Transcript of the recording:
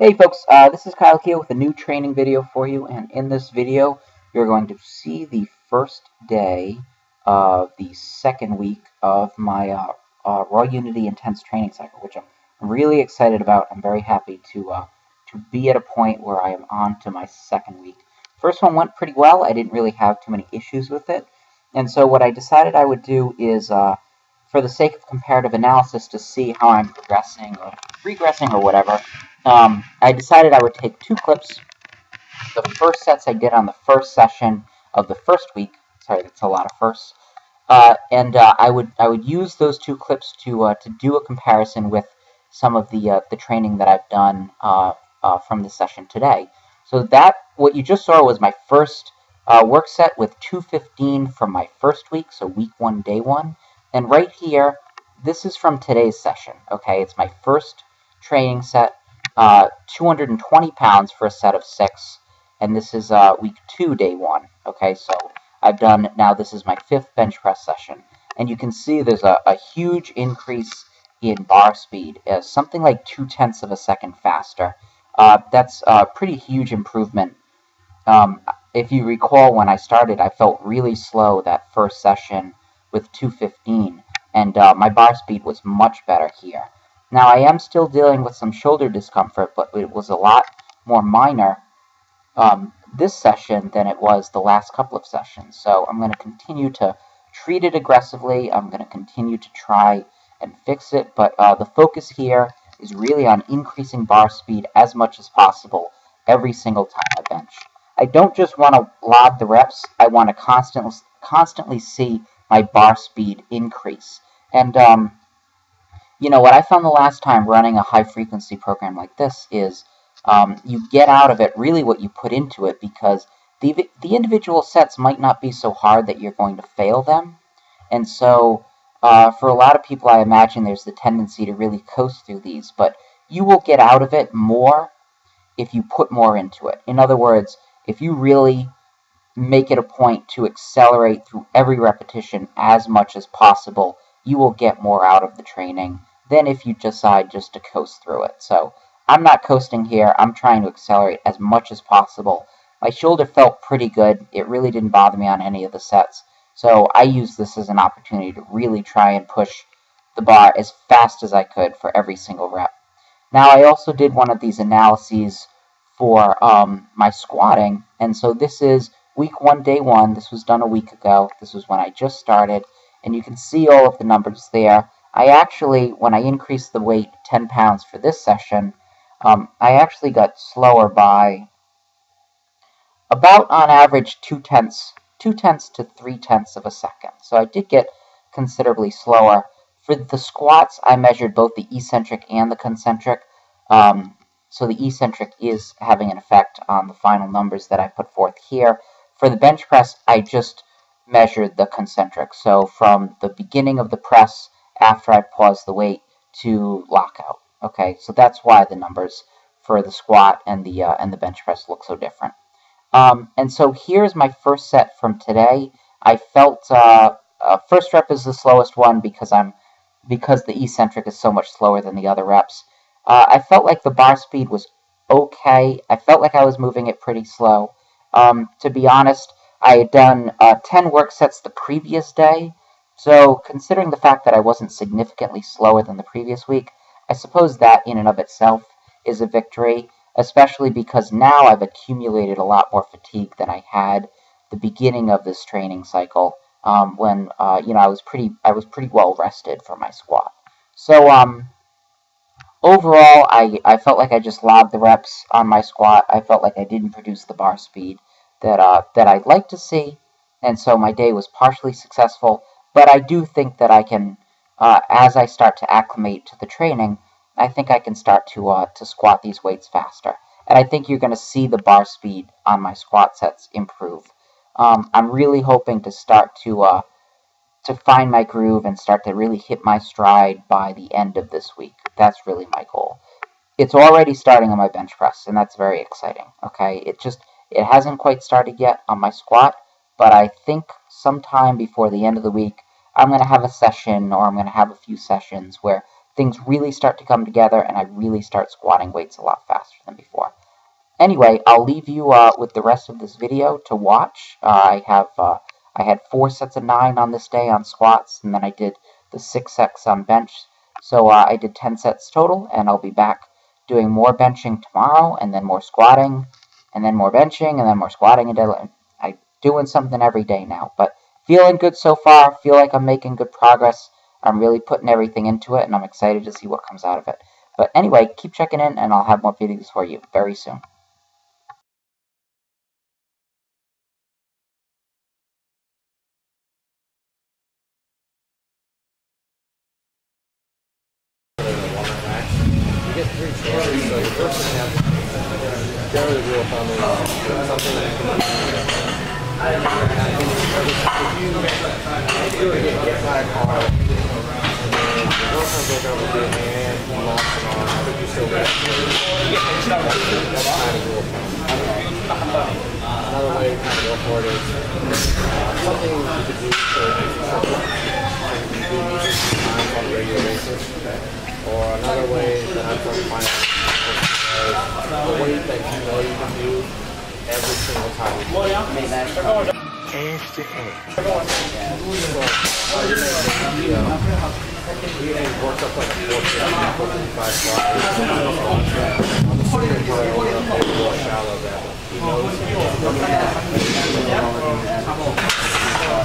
Hey folks, this is Keough with a new training video for you, and in this video you're going to see the first day of the second week of my Raw Unity Intense training cycle, which I'm really excited about. I'm very happy to be at a point where I am on to my second week. First one went pretty well. I didn't really have too many issues with it, and so what I decided I would do is, for the sake of comparative analysis, to see how I'm progressing or regressing or whatever, I decided I would take two clips, the first sets I did on the first session of the first week. Sorry, that's a lot of firsts. And I would use those two clips to do a comparison with some of the training that I've done from the session today. So that what you just saw was my first work set with 215 from my first week, so week 1, day 1. And right here, this is from today's session. Okay, it's my first training set. 220 pounds for a set of 6, and this is week 2, day 1. Okay, so I've done, now this is my 5th bench press session, and you can see there's a huge increase in bar speed, something like 0.2 of a second faster. That's a pretty huge improvement. If you recall, when I started, I felt really slow that first session with 215, and my bar speed was much better here. Now, I am still dealing with some shoulder discomfort, but it was a lot more minor this session than it was the last couple of sessions. So I'm going to continue to treat it aggressively. I'm going to continue to try and fix it, but the focus here is really on increasing bar speed as much as possible every single time I bench. I don't just want to log the reps. I want to constantly see my bar speed increase. And you know, what I found the last time running a high-frequency program like this is you get out of it really what you put into it, because the individual sets might not be so hard that you're going to fail them. And so for a lot of people, I imagine there's the tendency to really coast through these, but you will get out of it more if you put more into it. In other words, if you really make it a point to accelerate through every repetition as much as possible, you will get more out of the training than if you decide just to coast through it. So I'm not coasting here. I'm trying to accelerate as much as possible. My shoulder felt pretty good. It really didn't bother me on any of the sets. So I used this as an opportunity to really try and push the bar as fast as I could for every single rep. Now, I also did one of these analyses for my squatting, and so this is week 1, day 1. This was done a week ago. This was when I just started, and you can see all of the numbers there. I actually, when I increased the weight 10 pounds for this session, I actually got slower by about, on average, 0.2 to 0.3 of a second. So I did get considerably slower. For the squats, I measured both the eccentric and the concentric. So the eccentric is having an effect on the final numbers that I put forth here. For the bench press, I just measured the concentric. So from the beginning of the press, after I pause the weight, to lockout. Okay, so that's why the numbers for the squat and the bench press look so different. And so here's my first set from today. I felt first rep is the slowest one because the eccentric is so much slower than the other reps. I felt like the bar speed was okay. I felt like I was moving it pretty slow. To be honest, I had done 10 work sets the previous day. So considering the fact that I wasn't significantly slower than the previous week, I suppose that in and of itself is a victory, especially because now I've accumulated a lot more fatigue than I had the beginning of this training cycle, when you know, I was pretty well rested for my squat. So overall, I felt like I just logged the reps on my squat. I felt like I didn't produce the bar speed that I'd like to see, and so my day was partially successful. But I do think that I can, as I start to acclimate to the training, I think I can start to squat these weights faster. And I think you're going to see the bar speed on my squat sets improve. I'm really hoping to start to find my groove and start to really hit my stride by the end of this week. That's really my goal. It's already starting on my bench press, and that's very exciting. Okay, it hasn't quite started yet on my squat, but I think sometime before the end of the week, I'm going to have a session, or I'm going to have a few sessions where things really start to come together, and I really start squatting weights a lot faster than before. Anyway, I'll leave you with the rest of this video to watch. I had 4 sets of 9 on this day on squats, and then I did the 6 sets on bench. So I did 10 sets total, and I'll be back doing more benching tomorrow, and then more squatting, and then more benching, and then more squatting. And I'm doing something every day now, but feeling good so far. Feel like I'm making good progress. I'm really putting everything into it, and I'm excited to see what comes out of it. But anyway, keep checking in, and I'll have more videos for you very soon. You get 3 choices, so your first one has generally rule of thumb is something that can be if you were to get by a car and then your girlfriend broke up with you and you lost an arm, but you still get that's kind of rule of thumb. Another way to kind of go for it is something you could do so it makes it simple and you do need time on a regular basis. Or another way that I'm trying to find is a weight that you know you can do every single time you do it. Edge to edge. So, you can work up like a 455 squat. On the second part, over a real shallow that he knows he's